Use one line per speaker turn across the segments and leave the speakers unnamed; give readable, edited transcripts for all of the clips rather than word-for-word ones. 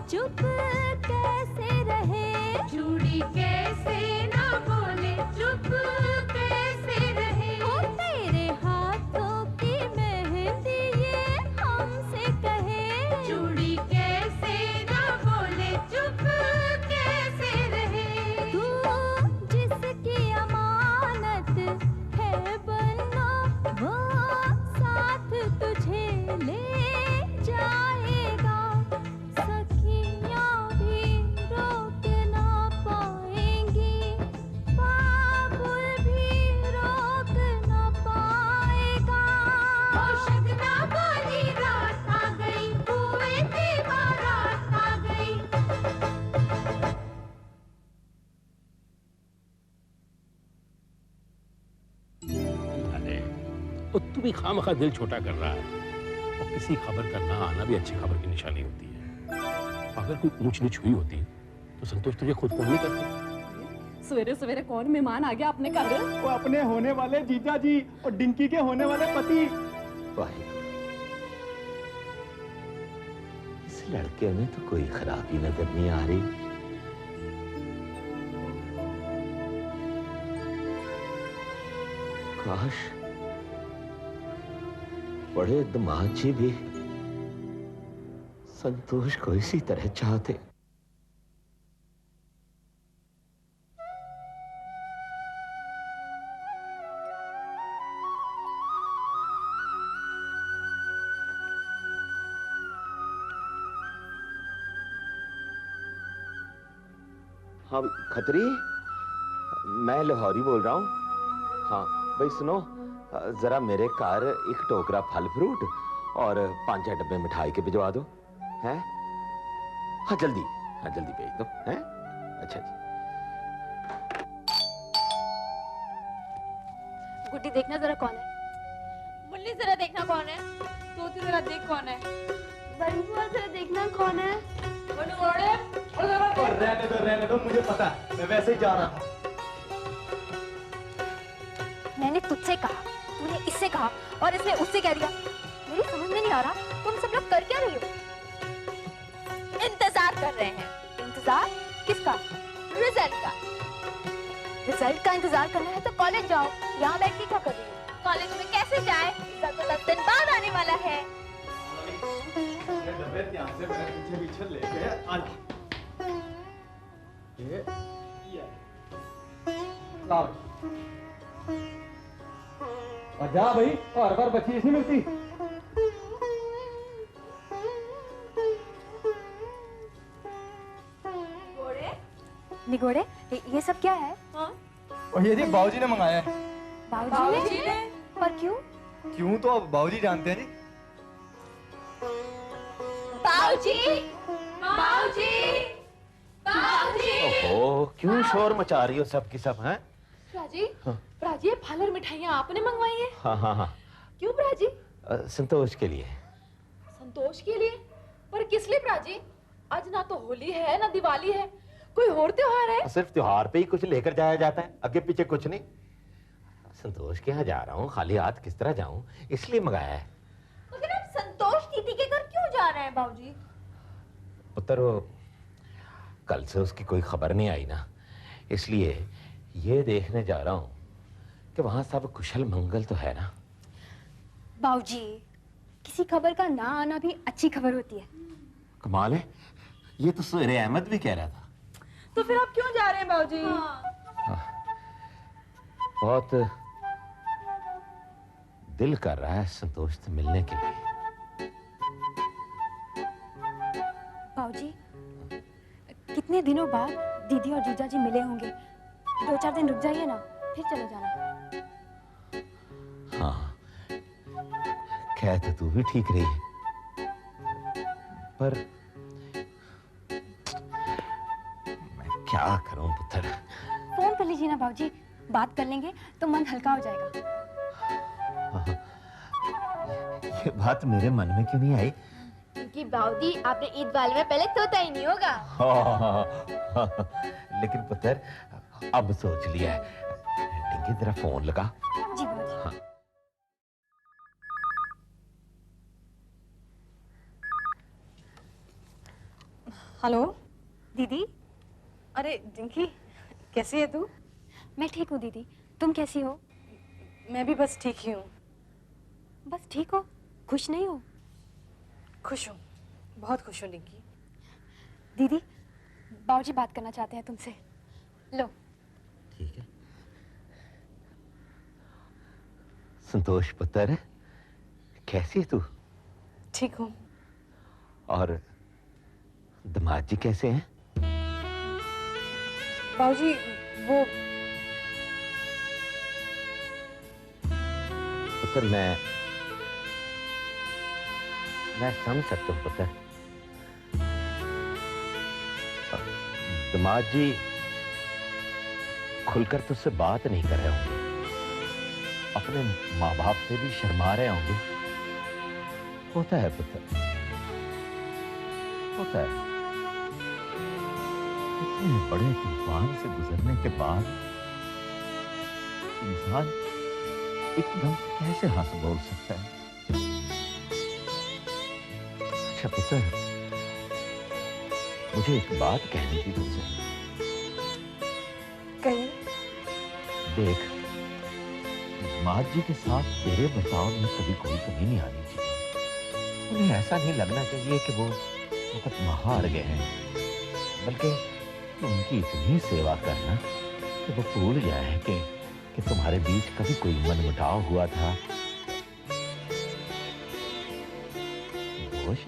चुप कैसे रहे,
चूड़ी कैसे ना बोले, चुप कैसे रहे।
ओ तेरे हाथों की मेहंदी ये हमसे कहे,
चूड़ी कैसे ना बोले, चुप कैसे रहे।
तू जिसकी अमानत है बनना, वो साथ तुझे ले जाएगा। सखियां भी रोक ना पाएंगी, बाबुल भी रोक ना पाएगा।
होशक ना बोली रात आ गई, कुएं की बारात आ गई।
अरे तो तू भी खामखा दिल छोटा कर रहा है। और किसी खबर का ना आना भी अच्छी खबर की निशानी होती है। अगर कोई ऊंच नीच हुई होती तो संतोष तुझे खुद फोन नहीं करती।
सवेरे सवेरे कौन मेहमान आ गया अपने घर?
वो अपने होने वाले जीजा जी और डिंकी के होने वाले पति।
इस लड़के में तो कोई खराबी नजर नहीं आ रही। काश बड़े दमाजी भी संतोष को इसी तरह चाहते। हाँ खत्री, मैं लाहौरी बोल रहा हूँ। हाँ भाई सुनो, जरा मेरे कार एक टोकरा फल फ्रूट और 5-6 डब्बे मिठाई के भिजवा दो, हैं? हाँ जल्दी भेज दो, हैं? अच्छा जी।
गुड्डी देखना जरा कौन है।
मुन्नी जरा देखना कौन है। तोती जरा देख कौन है।
बड़ी बुआ जरा देखना कौन है।
रहने दो, मुझे पता है, मैं वैसे ही जा रहा था।
मैंने तुझसे कहा, तूने इससे कहा और इसने उससे कह दिया। मेरी समझ में नहीं आ रहा तुम सब लोग कर क्या रही हो?
इंतजार कर रहे हैं।
इंतजार किसका?
रिजल्ट का।
रिजल्ट का इंतजार करना है तो कॉलेज जाओ, यहाँ बैठ के क्या कर रही हो?
कॉलेज में कैसे जाए, रिजल्ट तो 10 दिन बाद आने वाला है।
पीछे लेके जा भाई, हर बार बच्ची नहीं मिलती।
निगोड़े, ये सब क्या है?
हाँ?
और ये जी बाबूजी ने मंगाया है।
बाबूजी ने? पर क्यों?
क्यों तो अब बाबूजी जानते हैं जी।
बाबूजी, बाबूजी, बाबूजी।
ओहो, क्यों शोर मचा रही हो सबकी सब, हैं?
प्राजी, प्राजी ये फल और मिठाइयाँ आपने मंगवाई हैं?
हाँ।
क्यों प्राजी?
संतोष के लिए।
संतोष के लिए? पर किस लिए प्राजी? आज ना तो होली है ना दिवाली है, कोई और त्योहार है?
सिर्फ त्योहार पे ही कुछ लेकर जाया जाता है, आगे पीछे कुछ नहीं। संतोष के यहाँ जा रहा हूँ, खाली हाथ किस तरह जाऊं, इसलिए मंगाया है।
मगर आप संतोष दीदी के घर क्यों जा रहे हैं बाबूजी?
पुत्र, वो कल से उसकी कोई खबर नहीं आई ना, इसलिए ये देखने जा रहा हूँ कि वहां सब कुशल मंगल तो है ना।
बाबूजी, किसी खबर का ना आना भी अच्छी खबर होती है।
कमाल है, ये तो सुहेरे अहमद भी कह रहा था।
तो फिर आप क्यों जा रहे हैं बाबूजी?
बहुत दिल कर रहा है संतोष से मिलने के लिए।
बाबूजी, कितने दिनों बाद दीदी और जीजा जी मिले होंगे। 2-4 दिन रुक जाइए ना, फिर चले जाना।
हाँ, कह तो तू भी ठीक रही है, पर मैं क्या करूं पुत्र।
फोन कर लीजिए ना बाबूजी, बात कर लेंगे तो मन हल्का हो जाएगा।
हाँ, ये बात मेरे मन में क्यों नहीं आई?
क्योंकि बाबूजी आपने ईद वाले में पहले सोता ही नहीं होगा।
लेकिन पुत्र अब सोच लिया है। डिंगी जरा फोन लगा।
जी बाबूजी।
हाँ।
हेलो
दीदी।
अरे डिंकी, कैसी है तू?
मैं ठीक हूँ दीदी, तुम कैसी हो?
मैं भी बस ठीक ही हूँ।
बस ठीक हो, खुश नहीं हो?
खुश हूँ, बहुत खुश हूँ डिंकी।
दीदी, बाबूजी बात करना चाहते हैं तुमसे। लो।
ठीक है। संतोष पुत्र, कैसी है तू?
ठीक हूँ।
और दामाद जी कैसे हैं?
बाबूजी वो
पुत्र, मैं समझ सकता हूँ पुत्र। दामाद जी खुलकर तुझसे बात नहीं कर रहे होंगे, अपने माँ बाप से भी शर्मा रहे होंगे। होता है पुत्र, होता है। इतने बड़े तूफान से गुजरने के बाद इंसान एकदम से कैसे हंस बोल सकता है? अच्छा पुत्र, मुझे एक बात कहनी थी तुमसे।
कहीं
देख, माँ जी के साथ तेरे बर्ताव में कभी कोई कमी नहीं आनी चाहिए। उन्हें ऐसा नहीं लगना चाहिए कि वो वक्त हार गए हैं, बल्कि उनकी इतनी सेवा करना कि वो भूल जाए कि तुम्हारे बीच कभी कोई मनमुटाव हुआ था। दोष?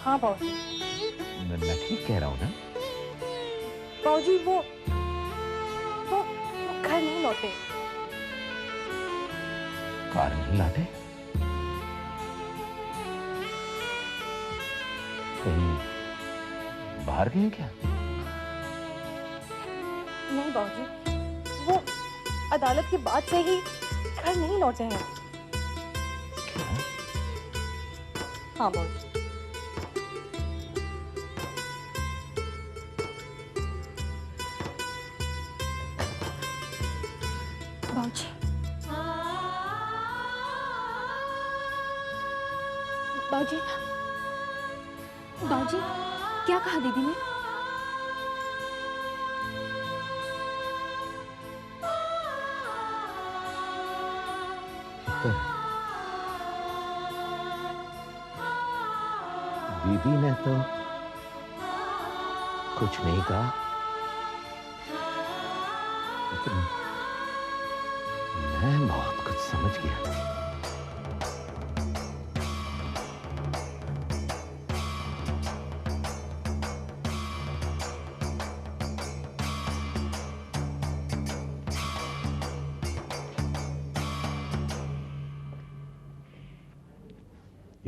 हाँ बाबूजी।
मैं ठीक कह रहा हूँ ना?
बाबूजी वो घर नहीं लौटे।
कार नहीं लाते? कहीं बाहर गए क्या?
नहीं बाबूजी, वो अदालत के बाद से ही घर नहीं लौटे हैं।
क्या?
हाँ बाबूजी।
बाबूजी, बाबूजी, बाबूजी, क्या कहा दीदी ने?
दीदी ने तो कुछ नहीं कहा, लेकिन मैं बहुत कुछ समझ गया।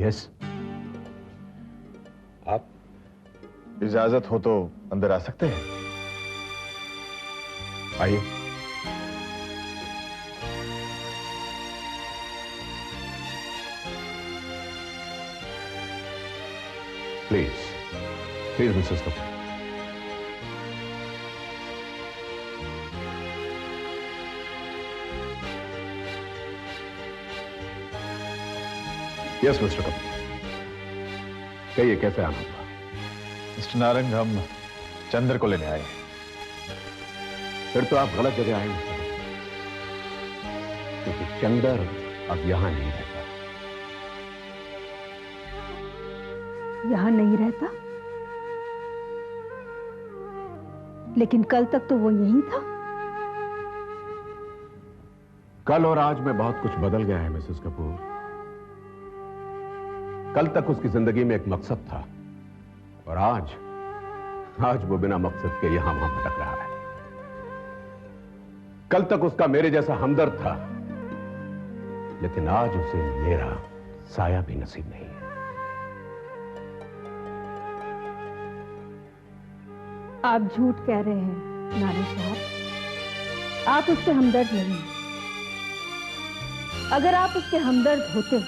यस, आप इजाजत हो तो अंदर आ सकते हैं। आइए। Please Mrs Kapoor. Yes mister Kapoor, कहिए कैसे आना हुआ? मिस्टर नारंग, हम चंद्र को लेने आए हैं। फिर तो आप गलत जगह आए हैं, क्योंकि चंद्र अब यहां नहीं रहता।
यहां नहीं रहता? लेकिन कल तक तो वो यहीं था।
कल और आज में बहुत कुछ बदल गया है मिसेस कपूर। कल तक उसकी जिंदगी में एक मकसद था, और आज वो बिना मकसद के यहां वहां भटक रहा है। कल तक उसका मेरे जैसा हमदर्द था, लेकिन आज उसे मेरा साया भी नसीब नहीं है।
आप झूठ कह रहे हैं नारी साहब, आप उसके हमदर्द नहीं हैं। अगर आप उसके हमदर्द होते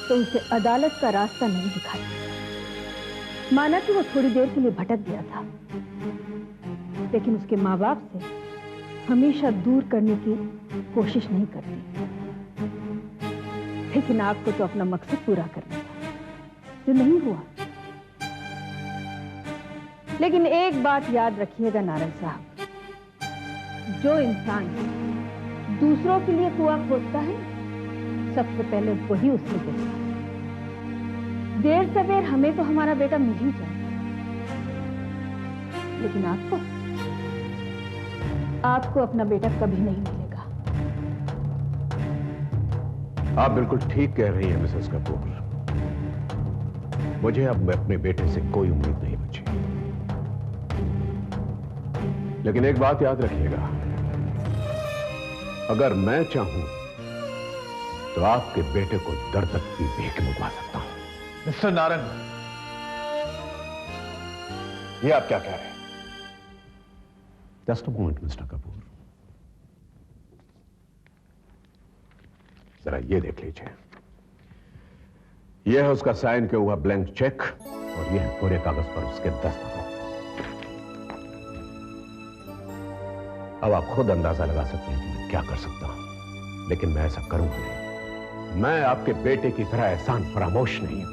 तो उसे अदालत का रास्ता नहीं दिखाते। माना कि वो थोड़ी देर के लिए भटक गया था, लेकिन उसके माँ बाप से हमेशा दूर करने की कोशिश नहीं करती। लेकिन आपको तो अपना मकसद पूरा करना था, जो नहीं हुआ। लेकिन एक बात याद रखिएगा नारंग साहब, जो इंसान दूसरों के लिए कुआं खोदता है सबसे पहले वही उसमें गिरता है। देर सवेर हमें तो हमारा बेटा मिल ही जाए, लेकिन आपको अपना बेटा कभी नहीं मिलेगा।
आप बिल्कुल ठीक कह रही हैं मिसेस कपूर। मुझे अब अपने बेटे से कोई उम्मीद नहीं बची। लेकिन एक बात याद रखिएगा, अगर मैं चाहूं तो आपके बेटे को दर तक भी भीख मंगवा सकता हूं।
मिस्टर नारंग, ये आप क्या कह रहे हैं?
Just a moment mister Kapoor, जरा ये देख लीजिए। यह है उसका साइन किया हुआ ब्लैंक चेक और यह है पूरे कागज पर उसके दस्तखत। अब आप खुद अंदाजा लगा सकते हैं कि मैं क्या कर सकता हूं, लेकिन मैं ऐसा करूंगा नहीं। मैं आपके बेटे की तरह एहसान फरामोश नहीं हूं,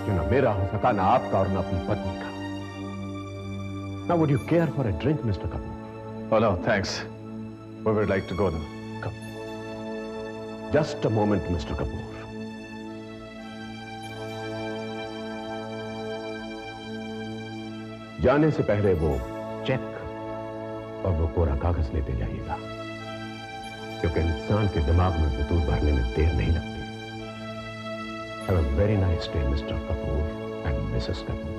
जो ना मेरा हो सका, ना आपका और ना अपनी पत्नी का। Now, would you care for a drink, Mr. Kapoor?
Oh no, thanks. We would like to go now.
Come. Just a moment, Mr. Kapoor. जाने से पहले वो चेक और वो कोरा कागज लेते जाइएगा, क्योंकि इंसान के दिमाग में बतूर भरने में देर नहीं लगती। Have a very nice day, Mr. Kapoor and Mrs. Kapoor.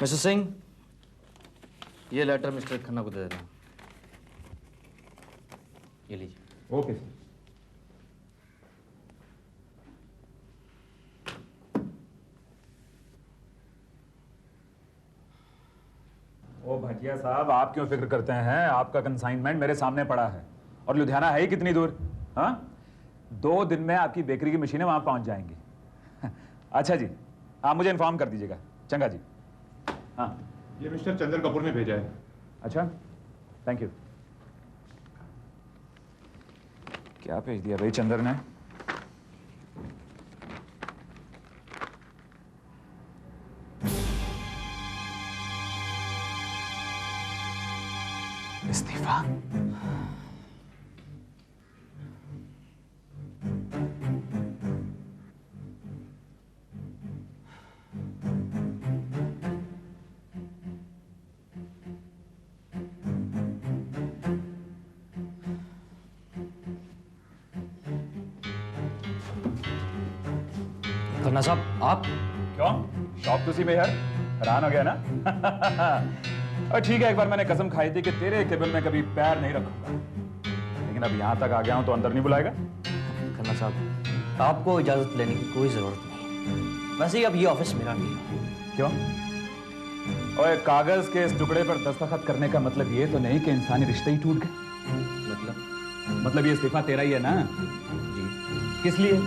Mister Singh, ये लेटर मिस्टर खन्ना को दे देना। ये लीजिए।
Okay sir. ओ भटिया साहब, आप क्यों फिक्र करते हैं? आपका कंसाइनमेंट मेरे सामने पड़ा है और लुधियाना है ही कितनी दूर? हाँ, 2 दिन में आपकी बेकरी की मशीनें वहां पहुंच जाएंगी। अच्छा जी, आप मुझे इन्फॉर्म कर दीजिएगा। चंगा जी। हाँ,
ये मिस्टर चंद्र कपूर ने भेजा है।
अच्छा, थैंक यू। क्या भेज दिया भाई चंद्र ने? इस्तीफा?
खन्ना साहब, आप
क्यों? शौक तो सी में यार, हैरान हो गया ना? और ठीक है, एक बार मैंने कसम खाई थी कि तेरे केबिन में कभी पैर नहीं रखूंगा, लेकिन अब यहां तक आ गया हूं तो अंदर नहीं बुलाएगा?
खन्ना साहब, आपको इजाजत लेने की कोई जरूरत नहीं। वैसे ही अब ये ऑफिस मेरा नहीं है।
क्यों? ओए, कागज के इस टुकड़े पर दस्तखत करने का मतलब ये तो नहीं कि इंसानी रिश्ते ही टूट गए। मतलब ये इस्तीफा तेरा ही है ना?
जी।
किस लिए?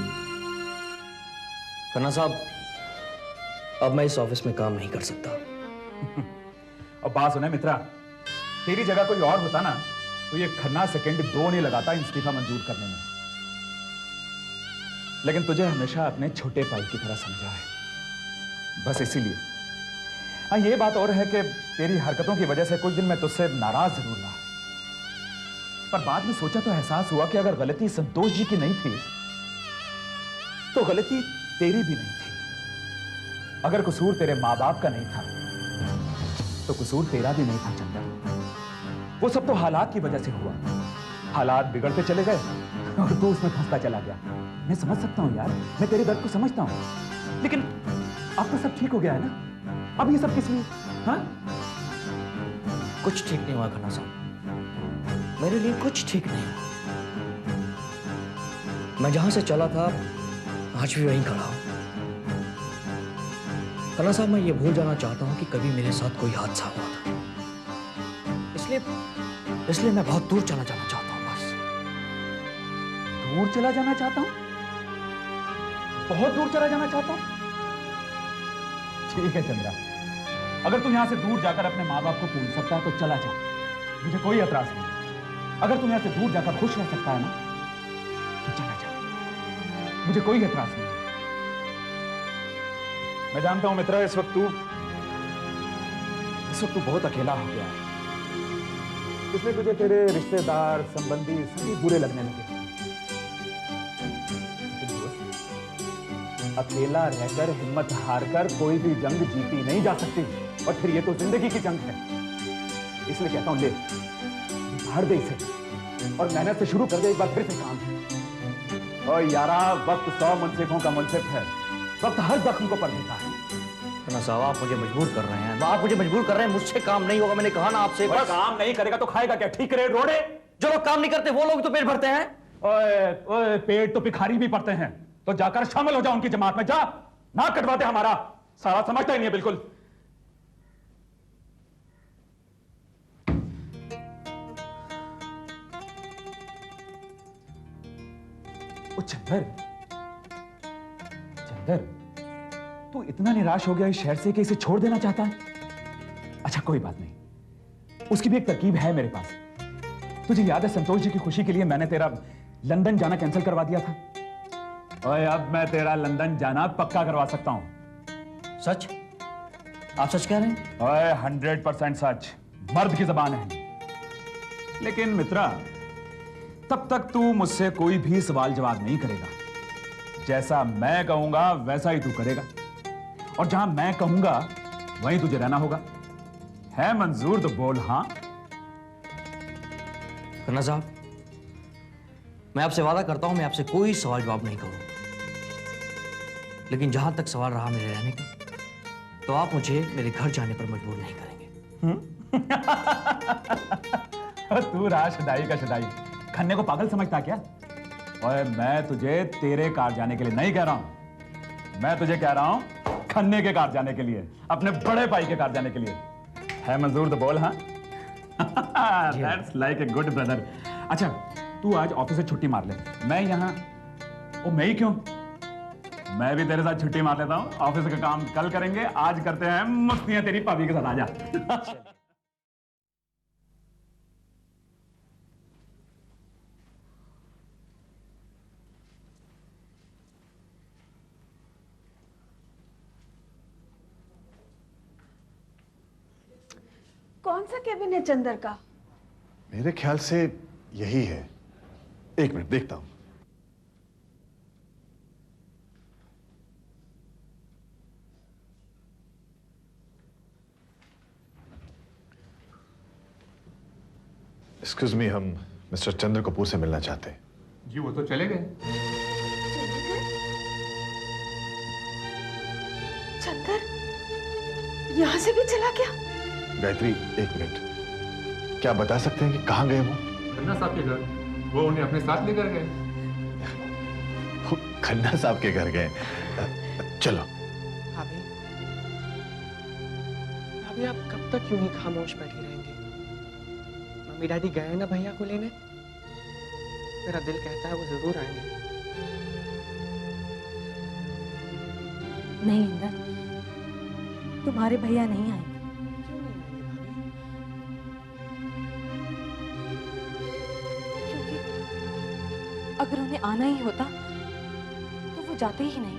खन्ना साहब, अब मैं इस ऑफिस में काम नहीं कर सकता।
और बात सुने मित्रा, तेरी जगह कोई और होता ना तो ये खन्ना सेकंड 2 नहीं लगाता इस्तीफा मंजूर करने में। लेकिन तुझे हमेशा अपने छोटे भाई की तरह समझा है, बस इसीलिए। हाँ, ये बात और है कि तेरी हरकतों की वजह से कुछ दिन मैं तुझसे नाराज जरूर रहा, पर बाद में सोचा तो एहसास हुआ कि अगर गलती संतोष जी की नहीं थी तो गलती तेरी भी नहीं थी। अगर कसूर तेरे माँ बाप का नहीं था तो कसूर तेरा भी नहीं था चंदन। वो सब तो हालात की वजह से हुआ। हालात बिगड़ते चले गए और तू उसमें फंसता चला गया। मैं समझ सकता हूं यार, मैं तेरे दर्द को समझता हूं, लेकिन अब तो सब ठीक हो गया है ना? अब ये सब किस लिए? हाँ,
कुछ ठीक नहीं हुआ खन्ना साहब, मेरे लिए कुछ ठीक नहीं। मैं जहां से चला था आज भी वहीं खड़ा हूं। खन्ना साहब, मैं ये भूल जाना चाहता हूं कि कभी मेरे साथ कोई हादसा हुआ था। इसलिए मैं बहुत दूर चला जाना चाहता हूं। बस
दूर चला जाना चाहता हूं? बहुत दूर चला जाना चाहता हूं? ठीक है चंद्रा, अगर तू यहां से दूर जाकर अपने माँ बाप को भूल सकता है तो चला जा, मुझे कोई एतराज नहीं। अगर तू यहां से दूर जाकर खुश रह सकता है ना तो चला जा, मुझे कोई एतराज नहीं। मैं जानता हूं मित्रा, इस वक्त तू बहुत अकेला हो गया है, इसलिए तुझे तेरे रिश्तेदार संबंधी सभी बुरे लगने लगे। अकेला रहकर हिम्मत हारकर कोई भी जंग जीती नहीं जा सकती, और फिर ये तो जिंदगी की जंग है। इसलिए कहता हूं ले हार दे इसे और मेहनत से शुरू कर दे एक बार फिर से काम। और यारा, वक्त 100 मुंसिफों का मुंसिफ है, वक्त हर जख्म को पर देता है।
साहब आप मुझे मजबूर कर रहे हैं, आप मुझे मजबूर कर रहे हैं, मुझसे काम नहीं होगा। मैंने कहा ना आपसे, बस
काम नहीं करेगा तो खाएगा क्या? ठीक रे रोड़े।
जो लोग काम नहीं करते वो लोग तो पेट भरते हैं।
ओए ओए, पेट तो भिखारी भी पड़ते हैं, तो जाकर शामिल हो जा उनकी जमात में। जा, ना कटवाते हमारा, सारा समझता ही नहीं है बिल्कुल। ओ चंदर, तू इतना निराश हो गया इस शहर से कि इसे छोड़ देना चाहता है? अच्छा कोई बात नहीं, उसकी भी एक तरकीब है मेरे पास। तुझे याद है संतोष जी की खुशी के लिए मैंने तेरा लंदन जाना कैंसिल करवा दिया था? ओए, अब मैं तेरा लंदन जाना पक्का करवा सकता हूं।
सच? आप सच कह रहे हैं?
ओए 100% सच, मर्द की जबान है। लेकिन मित्रा, तब तक तू मुझसे कोई भी सवाल जवाब नहीं करेगा। जैसा मैं कहूंगा वैसा ही तू करेगा, और जहां मैं कहूंगा वहीं तुझे रहना होगा। है मंजूर तो बोल हां।
खन्ना साहब, मैं आपसे वादा करता हूं मैं आपसे कोई सवाल जवाब नहीं करूंगा, लेकिन जहां तक सवाल रहा मेरे रहने का, तो आप मुझे मेरे घर जाने पर मजबूर नहीं करेंगे।
तू रहा शुदाई का शुदाई, खन्ने को पागल समझता क्या? ओए, मैं तुझे तेरे कार जाने के लिए नहीं कह रहा हूं, मैं तुझे कह रहा हूं खन्ने के कार जाने के लिए, अपने बड़े भाई के कार जाने के लिए। है मंजूर तो बोल हाँ। That's like a good brother। अच्छा, तू आज ऑफिस से छुट्टी मार ले, मैं यहाँ। ओ मैं ही क्यों, मैं भी तेरे साथ छुट्टी मार लेता हूँ। ऑफिस का काम कल करेंगे, आज करते हैं मस्तियां तेरी भाभी के साथ। आजा।
कौन सा केबिन है चंदर का?
मेरे ख्याल से यही है, एक मिनट देखता हूं। एक्सक्यूज मी, हम मिस्टर चंद्र कपूर से मिलना चाहते हैं।
जी वो तो चले गए।
चंदर यहां से भी चला गया?
गायत्री, एक मिनट, क्या बता सकते हैं कि कहां गए वो?
खन्ना साहब के घर, वो उन्हें अपने साथ लेकर गए।
वो खन्ना साहब के घर गए? चलो।
भाभी, भाभी आप कब तक यूं ही खामोश बैठी रहेंगी? मम्मी डैडी गए ना भैया को लेने? मेरा दिल कहता है वो जरूर आएंगे।
नहीं इंदर, तुम्हारे भैया नहीं आएंगे। अगर उन्हें आना ही होता तो वो जाते ही नहीं।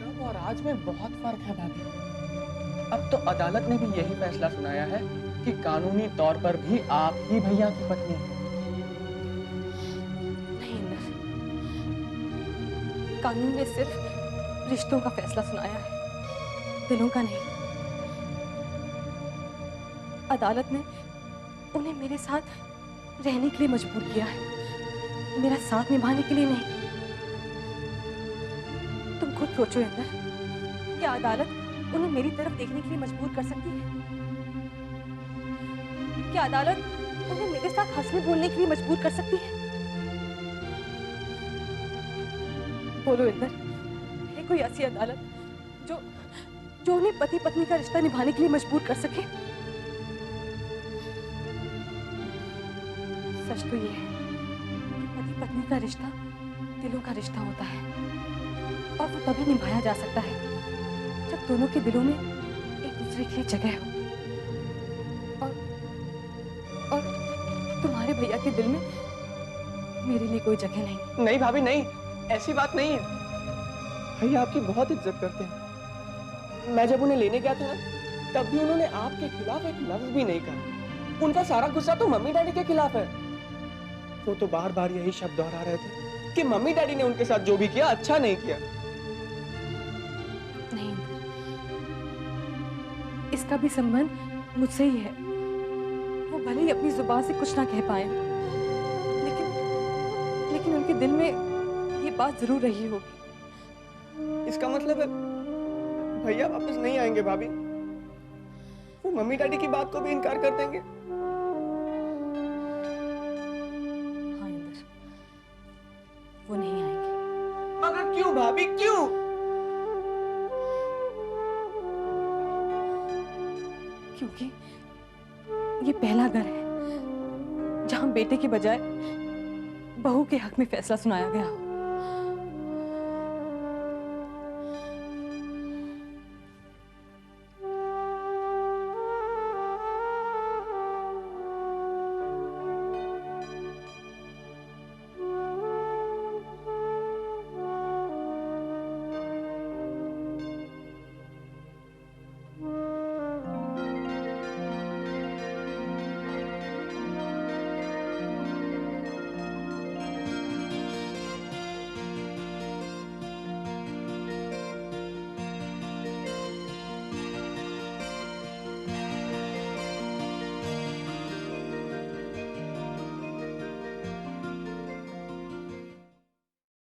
तब और आज में बहुत फर्क है भाभी। अब तो अदालत ने भी यही फैसला सुनाया है कि कानूनी तौर पर भी आप ही भैया की पत्नी हैं।
नहीं इंदर, कानून ने सिर्फ रिश्तों का फैसला सुनाया है, दिलों का नहीं। अदालत ने उन्हें मेरे साथ रहने के लिए मजबूर किया है, मेरा साथ निभाने के लिए नहीं। तुम खुद सोचो इंदर, क्या अदालत उन्हें मेरी तरफ देखने के लिए मजबूर कर सकती है? क्या अदालत उन्हें मेरे साथ हंसने बोलने के लिए मजबूर कर सकती है? बोलो इंदर, है कोई ऐसी अदालत जो उन्हें पति पत्नी का रिश्ता निभाने के लिए मजबूर कर सके? सच तो ये है कि पति पत्नी का रिश्ता दिलों का रिश्ता होता है और वो तभी निभाया जा सकता है जब दोनों के दिलों में एक दूसरे के लिए जगह हो। और तुम्हारे भैया के दिल में मेरे लिए कोई जगह नहीं।
नहीं भाभी नहीं, ऐसी बात नहीं है। भैया आपकी बहुत इज्जत करते हैं। मैं जब उन्हें लेने गया था ना, तब भी उन्होंने आपके खिलाफ एक लफ्ज भी नहीं कहा। उनका सारा गुस्सा तो मम्मी डैडी के खिलाफ है। वो तो बार बार यही शब्द दोहरा रहे थे कि मम्मी डैडी ने उनके साथ जो भी किया अच्छा नहीं किया।
नहीं, इसका भी संबंध मुझसे ही है। वो भले ही अपनी जुबान से कुछ ना कह पाए, लेकिन उनके दिल में ये बात जरूर रही होगी।
इसका मतलब है भैया वापस नहीं आएंगे भाभी? वो मम्मी डैडी की बात को भी इनकार कर देंगे?
हाँ इंदर, वो नहीं आएंगे।
मगर क्यों भाभी, क्यों?
क्योंकि ये पहला घर है जहां बेटे की बजाय बहू के हक में फैसला सुनाया गया हो।